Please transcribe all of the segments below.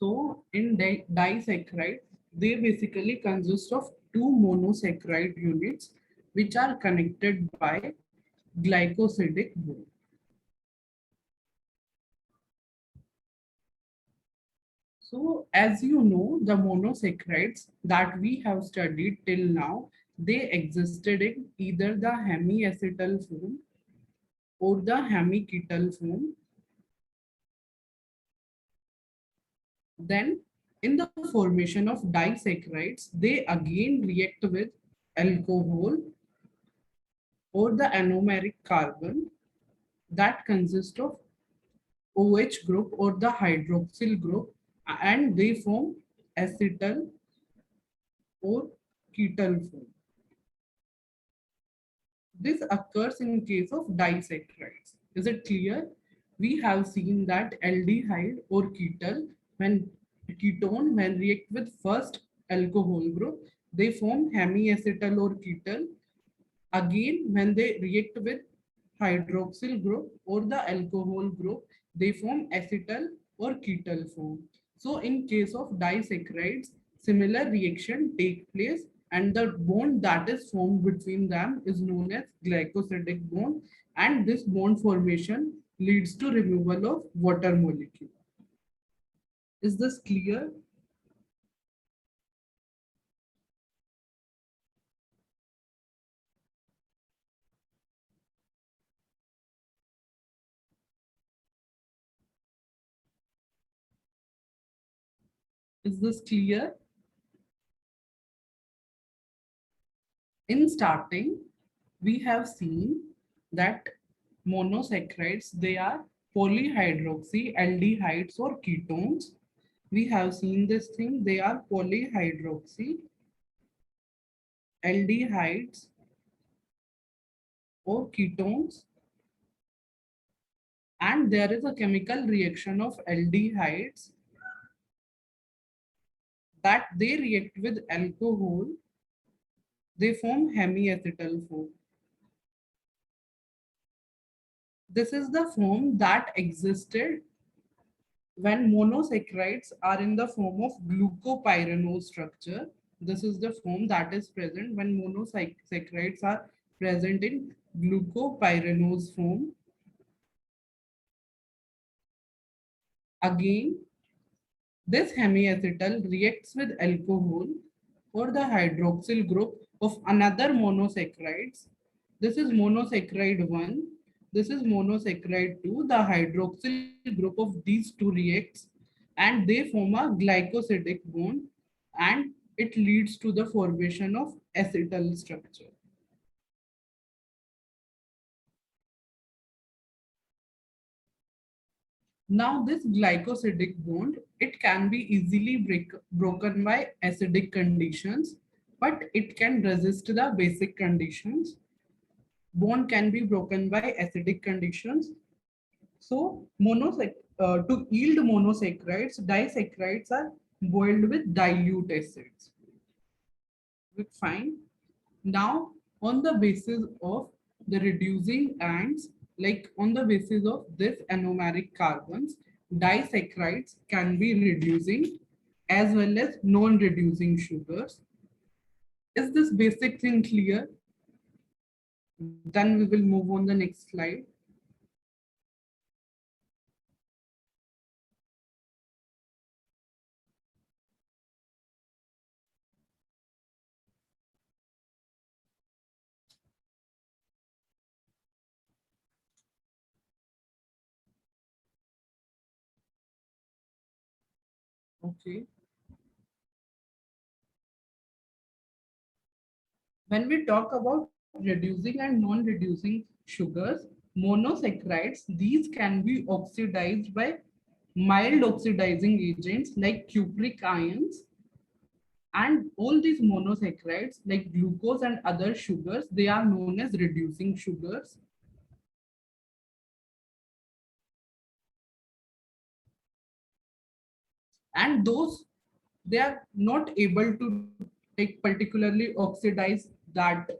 So in disaccharide, they basically consist of two monosaccharide units which are connected by glycosidic bond. So as you know, the monosaccharides that we have studied till now, they existed in either the hemiacetal form or the hemiketal form. Then in the formation of disaccharides, they again react with alcohol or the anomeric carbon that consists of OH group or the hydroxyl group, and they form acetal or ketal form. This occurs in case of disaccharides. Is it clear? We have seen that aldehyde or ketal, when ketone, when react with first alcohol group, they form hemiacetal or ketal. Again, when they react with hydroxyl group or the alcohol group, they form acetal or ketal form. So in case of disaccharides, similar reaction take place and the bond that is formed between them is known as glycosidic bond, and this bond formation leads to removal of water molecule. Is this clear? Is this clear? In starting, we have seen that monosaccharides, they are polyhydroxy aldehydes or ketones. We have seen this thing, they are polyhydroxy aldehydes or ketones, and there is a chemical reaction of aldehydes that they react with alcohol, they form hemiacetal form. This is the form that existed when monosaccharides are in the form of glucopyranose structure. This is the form that is present when monosaccharides are present in glucopyranose form. Again, this hemiacetal reacts with alcohol or the hydroxyl group of another monosaccharides. This is monosaccharide 1. This is monosaccharide 2. The hydroxyl group of these two reacts and they form a glycosidic bond, and it leads to the formation of acetal structure. Now this glycosidic bond, it can be easily broken by acidic conditions, but it can resist the basic conditions. Bond can be broken by acidic conditions. So to yield monosaccharides, disaccharides are boiled with dilute acids. Fine. Now, on the basis of the reducing ends, like on the basis of this anomeric carbons, disaccharides can be reducing as well as non-reducing sugars. Is this basic thing clear? Then we will move on the next slide. Okay. When we talk about reducing and non-reducing sugars, monosaccharides, these can be oxidized by mild oxidizing agents like cupric ions, and all these monosaccharides like glucose and other sugars, they are known as reducing sugars. And those, they are not able to like particularly oxidize that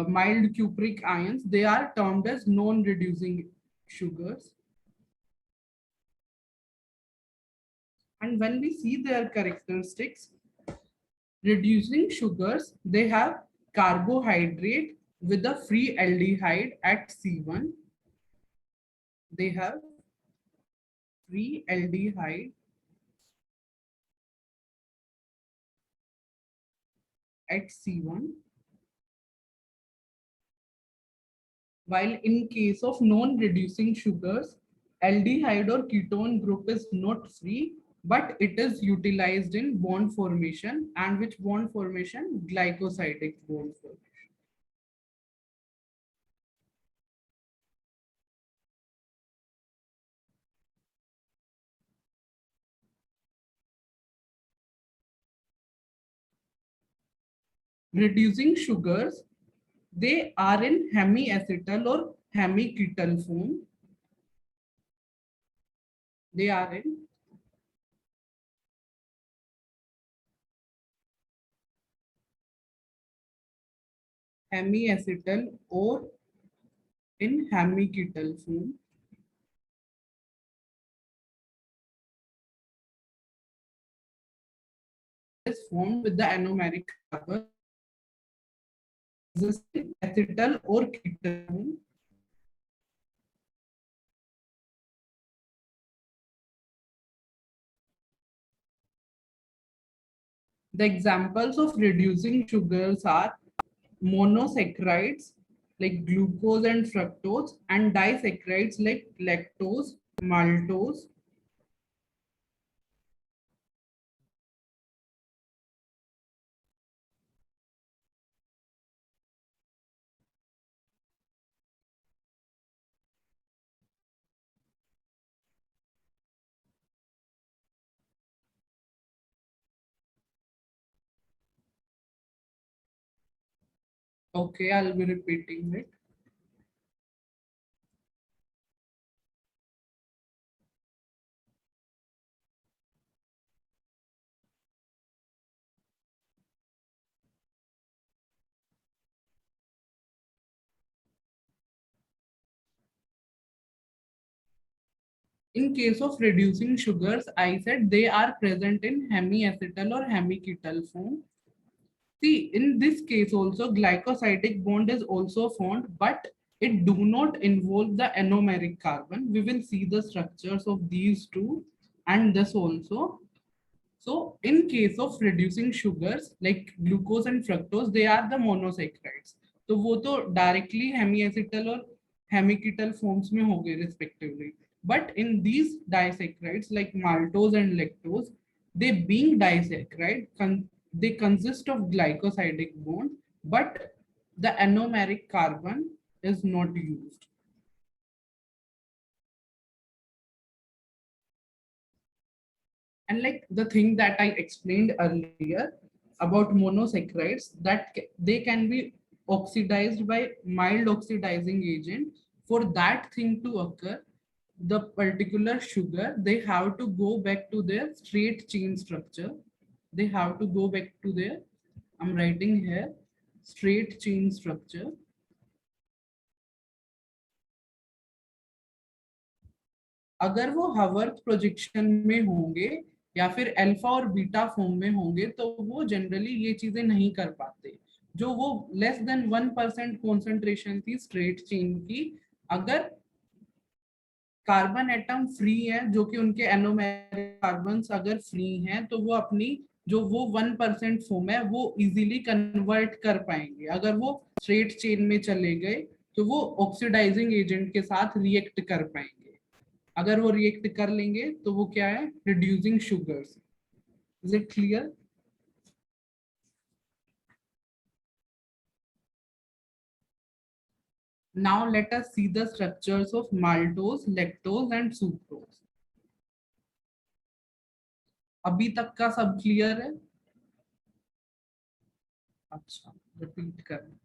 mild cupric ions, they are termed as non-reducing sugars. And when we see their characteristics, reducing sugars, they have carbohydrate with a free aldehyde at C1. They have free aldehyde at C1. While in case of non-reducing sugars, aldehyde or ketone group is not free, but it is utilized in bond formation. And which bond formation? Glycosidic bond formation. Reducing sugars, they are in hemiacetal or hemiketal form. They are in hemiacetal or in hemiketal form. Is formed with the anomeric carbon existing acetal or ketal form. The examples of reducing sugars are monosaccharides like glucose and fructose, and disaccharides like lactose, maltose. Okay, I'll be repeating it. In case of reducing sugars, I said they are present in hemiacetal or hemiketal form. See, in this case also glycosidic bond is also formed, but it do not involve the anomeric carbon. We will see the structures of these two and this also. So in case of reducing sugars like glucose and fructose, they are the monosaccharides. तो वो तो directly hemiacetal और hemiketal forms में होंगे respectively. But in these disaccharides like maltose and lactose, they being disaccharide, they consist of glycosidic bond, but the anomeric carbon is not used. And like the thing that I explained earlier about monosaccharides, that they can be oxidized by mild oxidizing agent. For that thing to occur, the particular sugar, they have to go back to their straight chain structure. They have to go back to their, I'm writing here, straight chain structure. अगर वो हवर्थ projection में होंगे या फिर alpha और beta form में होंगे तो वो जनरली ये चीजें नहीं कर पाते. जो वो लेस देन 1% कॉन्सेंट्रेशन थी स्ट्रेट चेन की, अगर कार्बन एटम फ्री है जो कि उनके एनोमेरिक कार्बन अगर फ्री हैं तो वो अपनी जो वो 1% फॉर्म है वो इजीली कन्वर्ट कर पाएंगे. अगर वो स्ट्रेट चेन में चले गए तो वो ऑक्सीडाइजिंग एजेंट के साथ रिएक्ट कर पाएंगे. अगर वो रिएक्ट कर लेंगे तो वो क्या है? Reducing sugars. Is it clear? Now let us see the structures of maltose, lactose and sucrose. अभी तक का सब क्लियर है? अच्छा, रिपीट करना.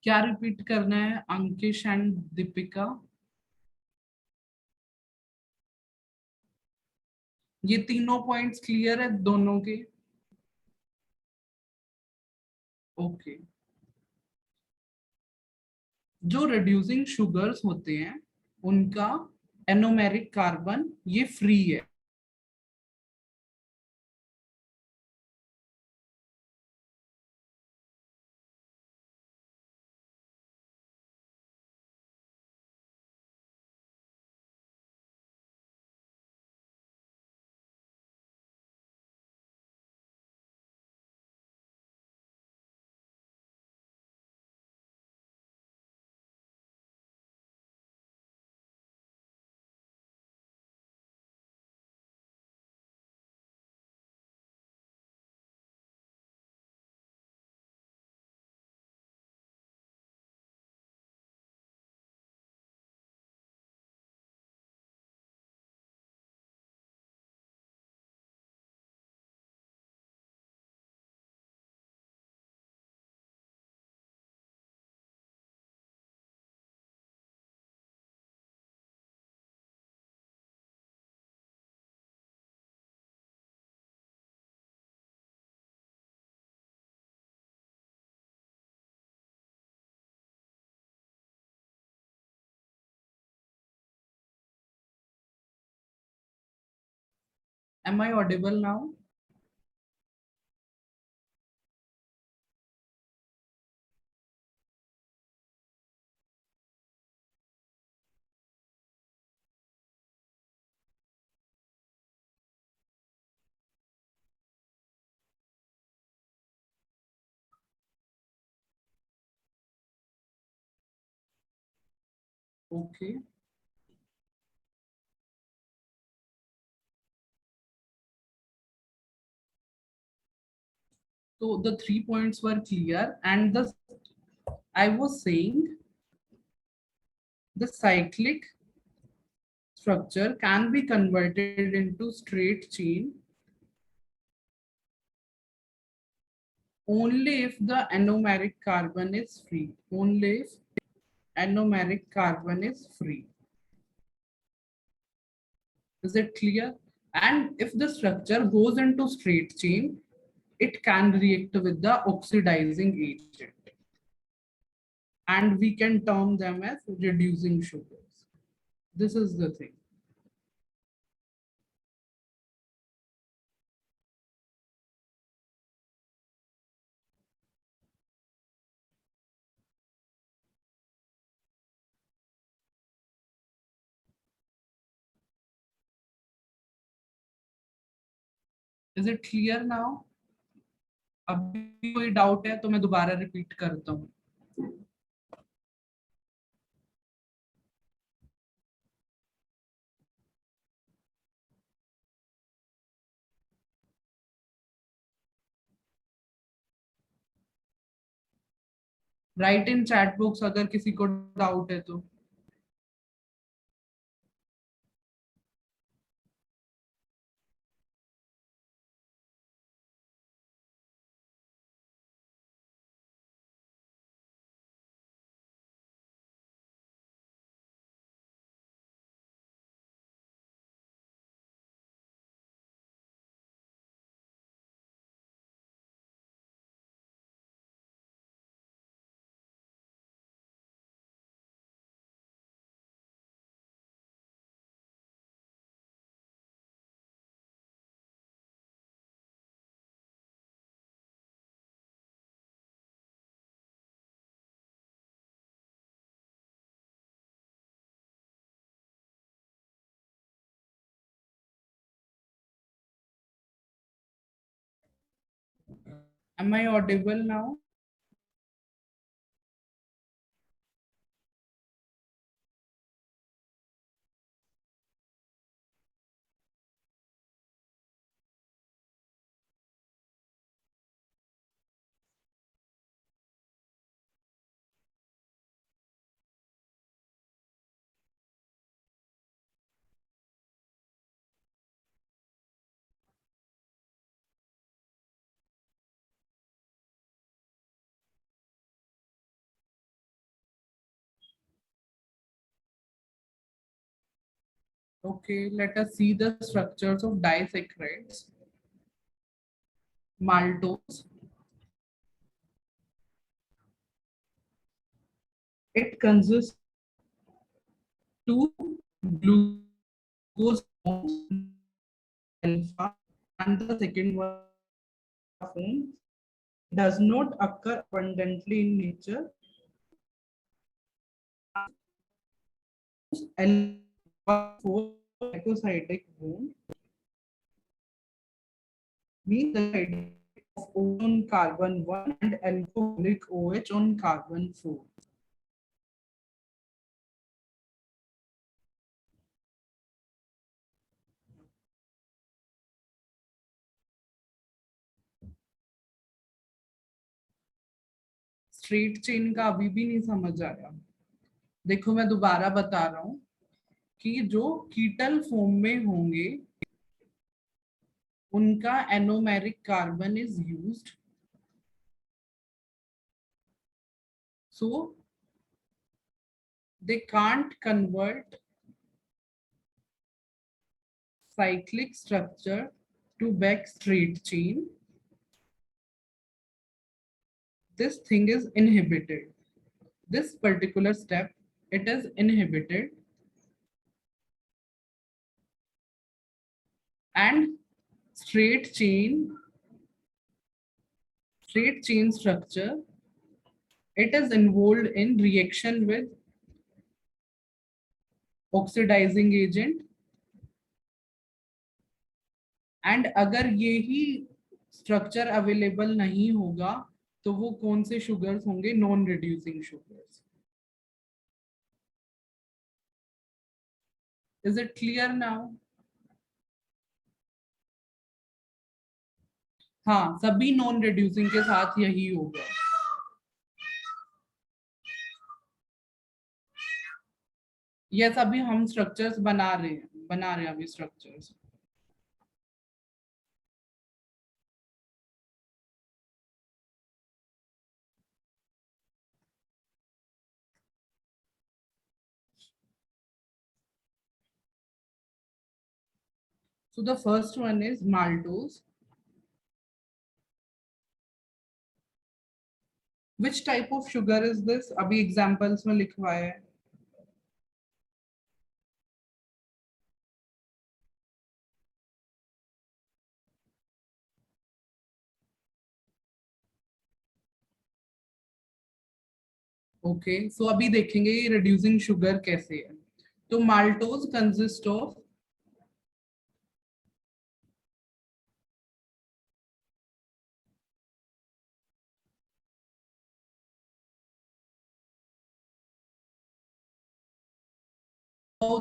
क्या रिपीट करना है अंकिश एंड दीपिका? ये तीनों पॉइंट्स क्लियर है दोनों के? ओके. जो रिड्यूसिंग शुगर्स होते हैं उनका एनोमेरिक कार्बन ये फ्री है. Am I audible now? Okay. So the 3 points were clear, and the I was saying the cyclic structure can be converted into straight chain only if the anomeric carbon is free. Only if anomeric carbon is free. Is it clear? And if the structure goes into straight chain, it can react with the oxidizing agent. And we can term them as reducing sugars. This is the thing. Is it clear now? अभी कोई doubt है तो मैं दोबारा repeat करता हूँ. Right इन chat box अगर किसी को डाउट है तो. Am I audible now? Okay, let us see the structures of disaccharides. Maltose. It consists of two glucose alpha, and the second one form does not occur abundantly in nature. Alpha 4 glycosidic bond means the of O on carbon 1 and alcoholic OH on carbon 4. Straight chain का अभी भी नहीं समझ आया। देखो मैं दोबारा बता रहा हूं कि जो कीटल फॉर्म में होंगे उनका anomeric carbon is used, so they can't convert cyclic structure to back straight chain. This thing is inhibited. This particular step, it is inhibited, and straight chain structure, it is involved in reaction with oxidizing agent, and अगर ये ही structure available नहीं होगा तो वो कौन से sugars होंगे? Non reducing sugars. Is it clear now? हाँ, सभी नॉन रिड्यूसिंग के साथ यही होगा। यस, अभी हम स्ट्रक्चर्स बना रहे हैं अभी structures. So the first one is maltose. Which type of sugar is this? अभी examples में लिखवाया है। ओके, सो अभी देखेंगे ये रिड्यूसिंग शुगर कैसे है। तो maltose consist of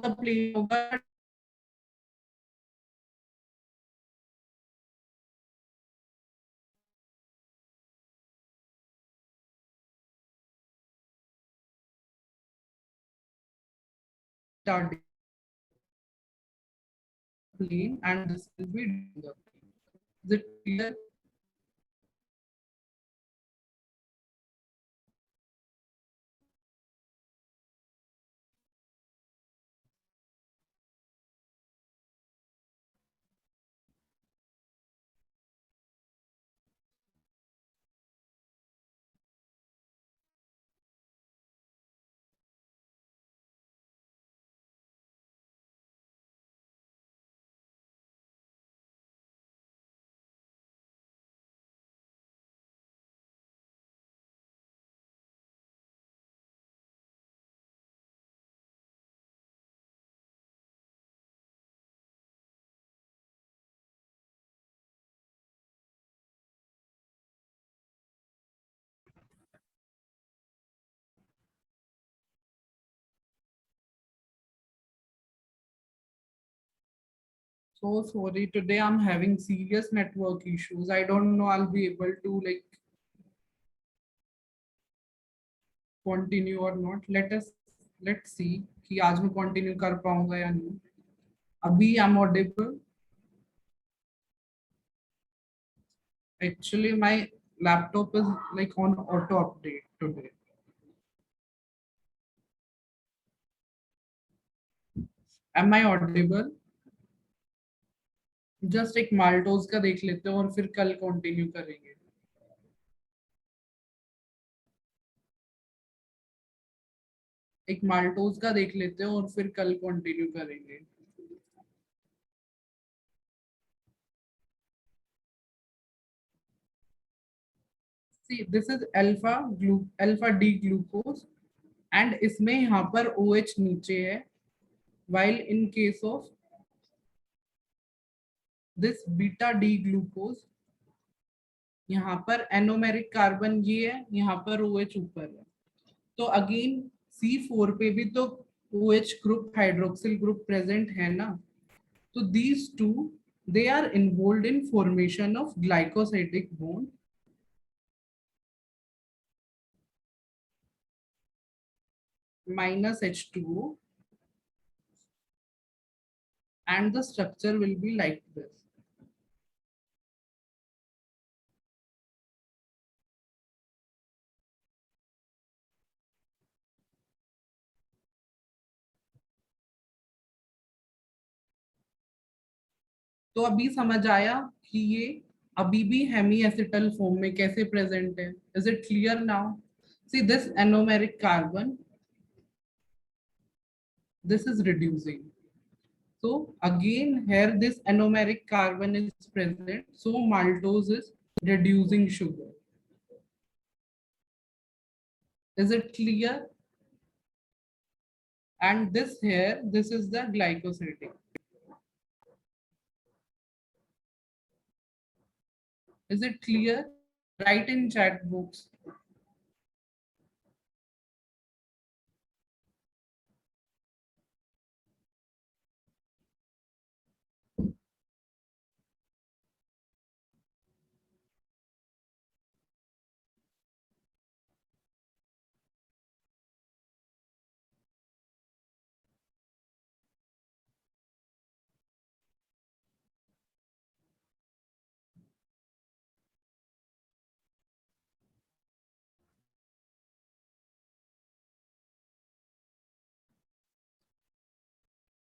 the plane होगा plane and this will be the plane. Is it clear? So sorry, today I'm having serious network issues. I don't know I'll be able to like continue or not. Let's see कि आज मैं continue कर पाऊंगा या नहीं। अभी I'm audible. Actually, my laptop is like on auto update today. Am I audible? Just एक maltose का देख लेते हैं और फिर कल कंटिन्यू करेंगे। एक माल्टोज का देख लेते हैं और फिर कल कंटिन्यू करेंगे. See, this is alpha D glucose and इसमें यहाँ पर OH नीचे है, while in case of this beta D glucose यहाँ पर एनोमेरिक कार्बन ये है, यहाँ पर OH ऊपर है. तो अगेन C4 पे भी तो OH group hydroxyl group present है ना. तो these two they are involved in formation of glycosidic bond minus H2O and the structure will be like this. तो अभी समझ आया कि ये अभी भी हेमी एसिटल फॉर्म में कैसे प्रेजेंट है. Is it clear now? See this anomeric carbon, this is reducing. So again here this anomeric carbon is present, so maltose is reducing sugar. Is it clear? And this here, this is the glycosidic. Is it clear? Write in chat box.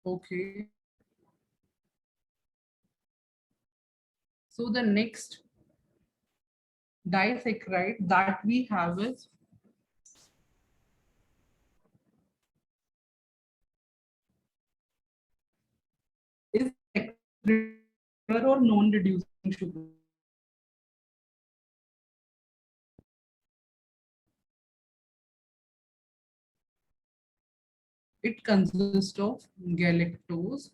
Okay. So the next disaccharide that we have is sugar or non-reducing sugar. It consists of galactose,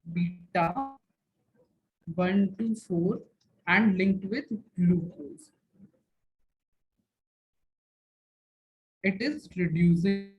beta 1 to 4 and linked with glucose. It is reducing